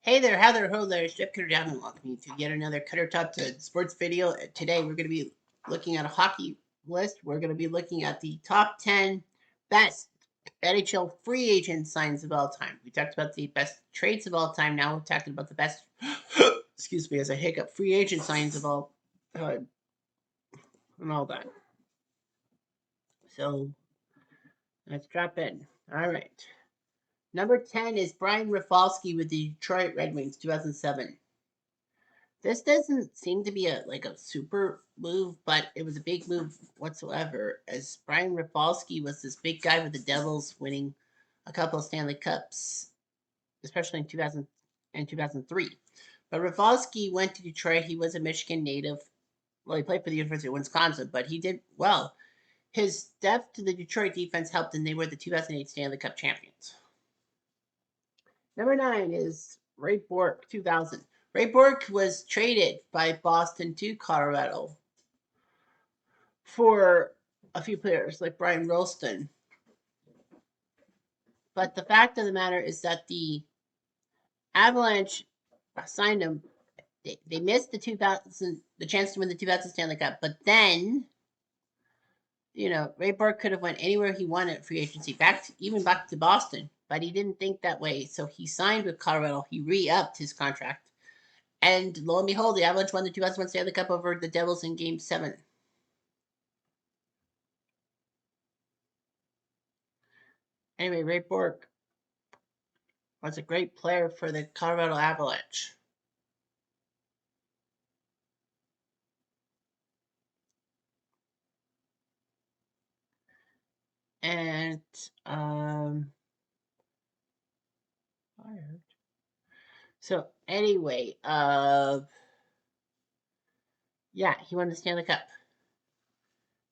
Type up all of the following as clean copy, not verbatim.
Hey there, how there, ho there, Chef Cutter down and welcome you to yet another Cutter Top to Sports video. Today we're going to be looking at a hockey list. We're going to be looking at the top 10 best NHL free agent signs of all time. We talked about the best trades of all time. Now we're talking about the best, excuse me, as a hiccup, free agent signs of all time and all that. So let's drop in. All right. Number 10 is Brian Rafalski with the Detroit Red Wings, 2007. This doesn't seem to be a super move, but it was a big move whatsoever. As Brian Rafalski was this big guy with the Devils, winning a couple of Stanley Cups, especially in 2000 and 2003. But Rafalski went to Detroit. He was a Michigan native. Well, he played for the University of Wisconsin, but he did well. His depth to the Detroit defense helped, and they were the 2008 Stanley Cup champions. Number 9 is Ray Bourque, 2000. Ray Bourque was traded by Boston to Colorado for a few players like Brian Rolston. But the fact of the matter is that the Avalanche signed him. They missed the chance to win the 2000 Stanley Cup. But then, Ray Bourque could have went anywhere he wanted free agency, even back to Boston. But he didn't think that way, so he signed with Colorado. He re-upped his contract. And lo and behold, the Avalanche won the 2001 Stanley Cup over the Devils in Game 7. Anyway, Ray Bourque was a great player for the Colorado Avalanche. And so anyway, yeah, he won the Stanley Cup.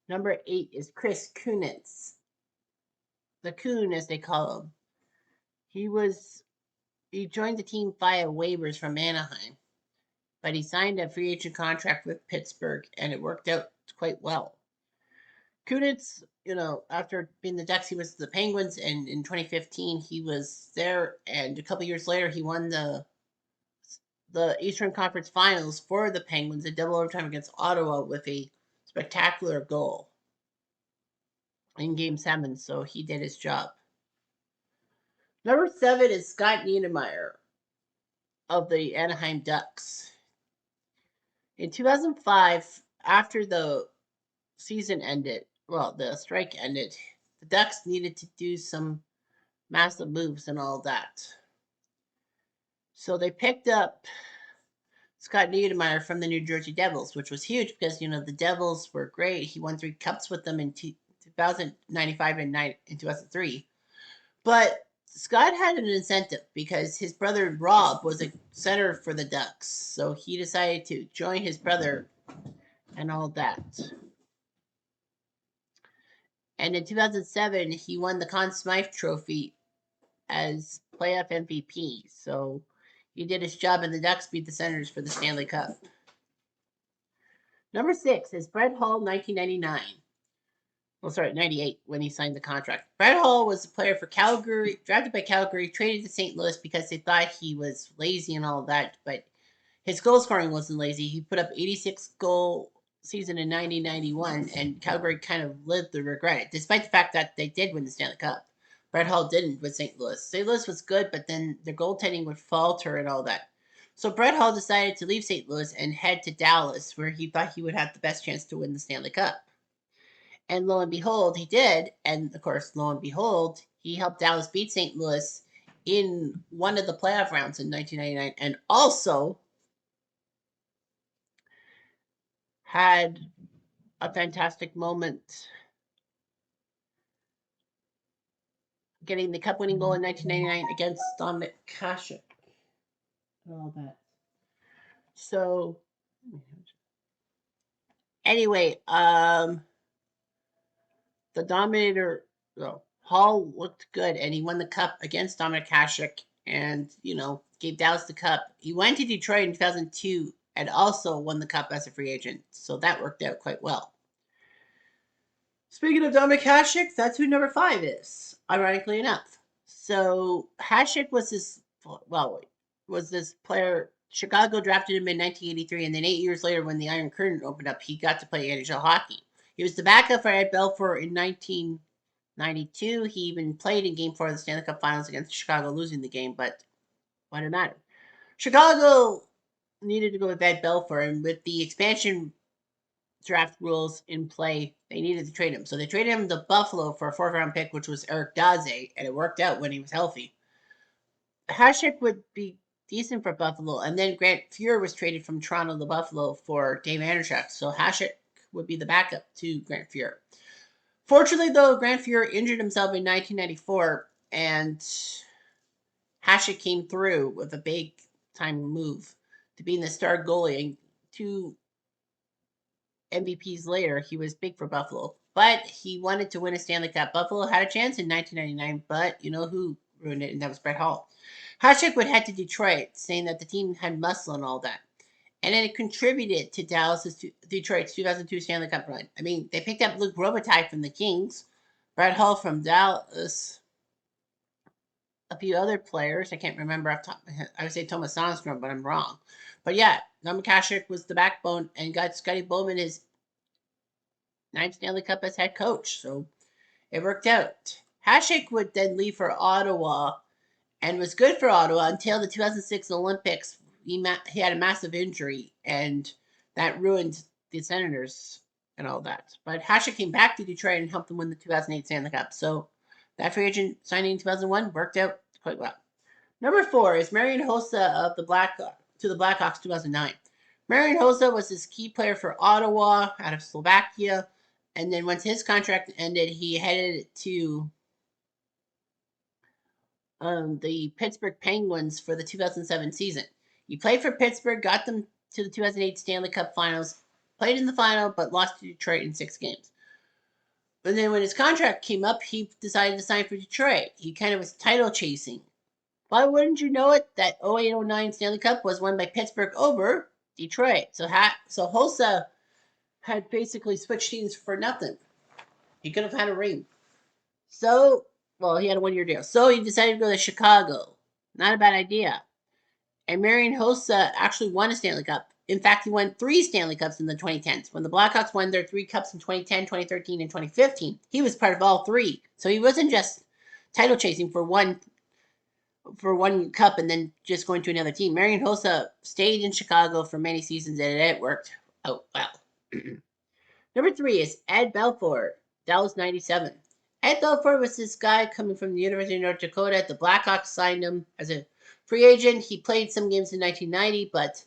Number 8 is Chris Kunitz. The Coon, as they call him. He joined the team via waivers from Anaheim, but he signed a free agent contract with Pittsburgh, and it worked out quite well. Kunitz, after being the Ducks, he was the Penguins, and in 2015 he was there, and a couple years later he won the Eastern Conference Finals for the Penguins in double overtime against Ottawa with a spectacular goal in Game 7, so he did his job. Number 7 is Scott Niedermayer of the Anaheim Ducks. In 2005, after the season ended, the strike ended, the Ducks needed to do some massive moves and all that. So they picked up Scott Niedermayer from the New Jersey Devils, which was huge because, the Devils were great. He won 3 cups with them in 2095 and 2003. But Scott had an incentive because his brother Rob was a center for the Ducks. So he decided to join his brother and all that. And in 2007, he won the Conn Smythe Trophy as playoff MVP. So he did his job, and the Ducks beat the Senators for the Stanley Cup. Number 6 is Brett Hull, 1999. 98, when he signed the contract. Brett Hull was a player for Calgary, drafted by Calgary, traded to St. Louis because they thought he was lazy and all that, but his goal scoring wasn't lazy. He put up 86 goal season in 1991, and Calgary kind of lived to regret it, despite the fact that they did win the Stanley Cup. Brett Hull didn't with St. Louis. St. Louis was good, but then their goaltending would falter and all that. So Brett Hull decided to leave St. Louis and head to Dallas, where he thought he would have the best chance to win the Stanley Cup. And lo and behold, he did. And of course, lo and behold, he helped Dallas beat St. Louis in one of the playoff rounds in 1999, and also had a fantastic moment getting the cup-winning goal in 1999 against Dominic Hasek. All that. So, anyway, the Dominator, Hall looked good, and he won the cup against Dominic Hasek, and gave Dallas the cup. He went to Detroit in 2002 and also won the cup as a free agent, so that worked out quite well. Speaking of Dominic Hasek, that's who number 5 is, ironically enough. So Hasek was was this player. Chicago drafted him in 1983, and then 8 years later, when the Iron Curtain opened up, he got to play NHL hockey. He was the backup for Ed Belfour in 1992. He even played in Game 4 of the Stanley Cup Finals against Chicago, losing the game, but what did it matter? Chicago needed to go with Ed Belfour, and with the expansion draft rules in play, they needed to trade him. So they traded him to Buffalo for a fourth-round pick, which was Eric Daze, and it worked out when he was healthy. Hasek would be decent for Buffalo, and then Grant Fuhr was traded from Toronto to Buffalo for Dave Anderchuk. So Hasek would be the backup to Grant Fuhr. Fortunately, though, Grant Fuhr injured himself in 1994, and Hasek came through with a big time move to being the star goalie. And 2 MVPs later, he was big for Buffalo. But he wanted to win a Stanley Cup. Buffalo had a chance in 1999, but you know who ruined it, and that was Brett Hall. Hasek would head to Detroit, saying that the team had muscle and all that. And then it contributed to Detroit's 2002 Stanley Cup run. I mean, they picked up Luke Robitaille from the Kings, Brett Hull from Dallas, a few other players. I can't remember off the top of my head. I would say Thomas Sandstrom, but I'm wrong. But yeah, Norman Hasek was the backbone and got Scotty Bowman his 9th Stanley Cup as head coach. So it worked out. Hasek would then leave for Ottawa and was good for Ottawa until the 2006 Olympics. He had a massive injury, and that ruined the Senators and all that. But Hasek came back to Detroit and helped them win the 2008 Stanley Cup. So that free agent signing in 2001 worked out quite well. Number 4 is Marian Hossa of the Blackhawks 2009. Marian Hossa was this key player for Ottawa out of Slovakia, and then once his contract ended, he headed to the Pittsburgh Penguins for the 2007 season. He played for Pittsburgh, got them to the 2008 Stanley Cup Finals, played in the final, but lost to Detroit in 6 games. But then when his contract came up, he decided to sign for Detroit. He kind of was title chasing. Why wouldn't you know it? That 08-09 Stanley Cup was won by Pittsburgh over Detroit. So Hossa had basically switched teams for nothing. He could have had a ring. So, well, he had a 1-year deal. So he decided to go to Chicago. Not a bad idea. And Marian Hossa actually won a Stanley Cup. In fact, he won 3 Stanley Cups in the 2010s. When the Blackhawks won their 3 Cups in 2010, 2013, and 2015, he was part of all 3. So he wasn't just title chasing for one cup and then just going to another team. Marian Hossa stayed in Chicago for many seasons, and it worked out well. Number 3 is Ed Belfour, Dallas 97. Ed Belfour was this guy coming from the University of North Dakota. The Blackhawks signed him as a free agent. He played some games in 1990, but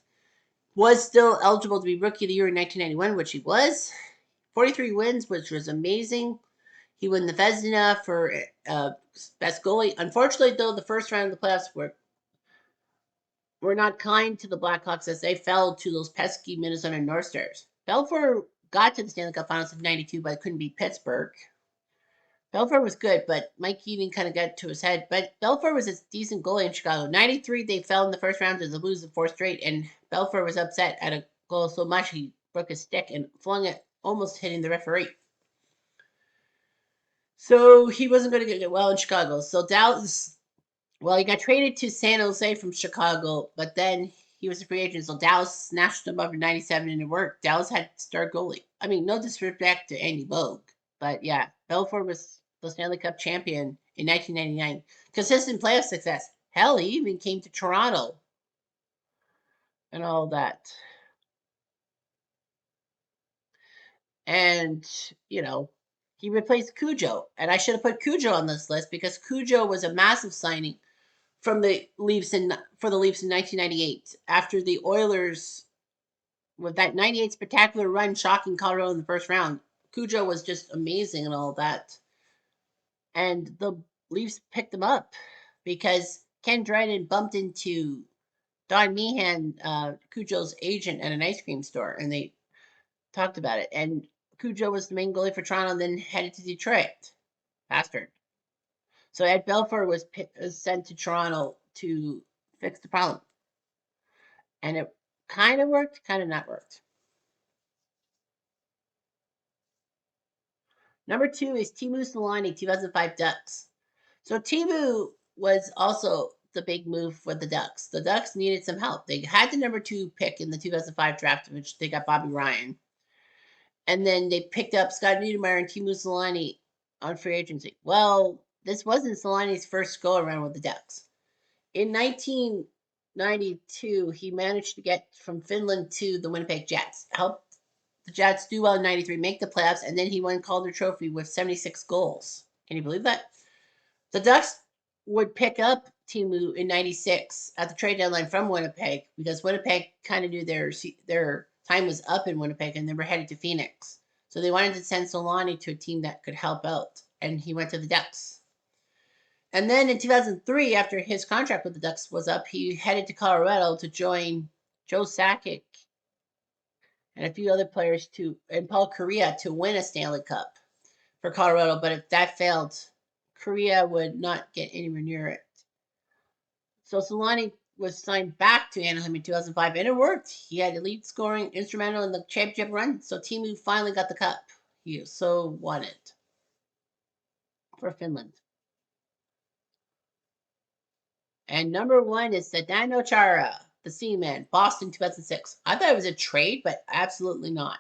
was still eligible to be Rookie of the Year in 1991, which he was. 43 wins, which was amazing. He won the Vezina for best goalie. Unfortunately, though, the first round of the playoffs were not kind to the Blackhawks as they fell to those pesky Minnesota North Stars. Belfour got to the Stanley Cup Finals in 92, but couldn't beat Pittsburgh. Belfour was good, but Mike Keating kind of got to his head. But Belfour was a decent goalie in Chicago. 93, they fell in the first round to the Blues in 4 straight, and Belfour was upset at a goal so much he broke his stick and flung it, almost hitting the referee. So he wasn't going to get well in Chicago. So Dallas, well, he got traded to San Jose from Chicago, but then he was a free agent. So Dallas snatched him up in 97 and it worked. Dallas had star goalie. I mean, no disrespect to Andy Bogue, but yeah, Belfour was the Stanley Cup champion in 1999. Consistent playoff success. Hell, he even came to Toronto and all that. And, you know, he replaced CUJO. And I should have put CUJO on this list because CUJO was a massive signing from the Leafs for the Leafs in 1998 after the Oilers with that 98 spectacular run shocking Colorado in the first round. CUJO was just amazing and all that. And the Leafs picked him up because Ken Dryden bumped into Don Meehan, CUJO's agent, at an ice cream store, and they talked about it. And CUJO was the main goalie for Toronto and then headed to Detroit. Bastard. So Ed Belfour was sent to Toronto to fix the problem. And it kind of worked, kind of not worked. Number 2 is Teemu Selanne, 2005 Ducks. So Teemu was also the big move with the Ducks. The Ducks needed some help. They had the number 2 pick in the 2005 draft, which they got Bobby Ryan. And then they picked up Scott Niedermayer and Teemu Selanne on free agency. Well, this wasn't Selanne's first go around with the Ducks. In 1992, he managed to get from Finland to the Winnipeg Jets, helped the Jets do well in 93, make the playoffs, and then he won Calder Trophy with 76 goals. Can you believe that? The Ducks would pick up Teemu in 96 at the trade deadline from Winnipeg because Winnipeg kind of knew their time was up in Winnipeg and they were headed to Phoenix. So they wanted to send Selanne to a team that could help out, and he went to the Ducks. And then in 2003, after his contract with the Ducks was up, he headed to Colorado to join Joe Sakic and a few other players and Paul Kariya to win a Stanley Cup for Colorado. But if that failed, Kariya would not get anywhere near it. So Selanne was signed back to Anaheim in 2005, and it worked. He had a lead scoring instrumental in the championship run, so Teemu finally got the cup. He so wanted for Finland. And number 1 is Zdeno Chara, the Seaman, Boston 2006. I thought it was a trade, but absolutely not.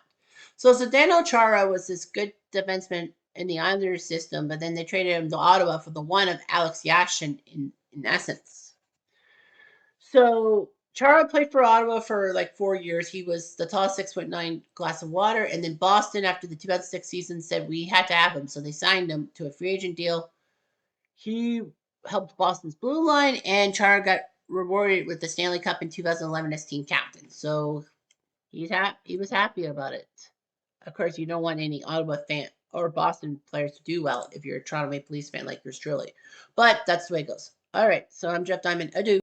So Zdeno Chara was this good defenseman in the Islanders system, but then they traded him to Ottawa for the one of Alex Yashin in essence. So Chara played for Ottawa for like 4 years. He was the tallest 6'9" glass of water. And then Boston, after the 2006 season, said we had to have him. So they signed him to a free agent deal. He helped Boston's blue line, and Chara got rewarded with the Stanley Cup in 2011 as team captain. So he was happy about it. Of course, you don't want any Ottawa fan or Boston players to do well if you're a Toronto Maple Leafs fan like yours truly. But that's the way it goes. All right, so I'm Jeff Diamond. Adieu.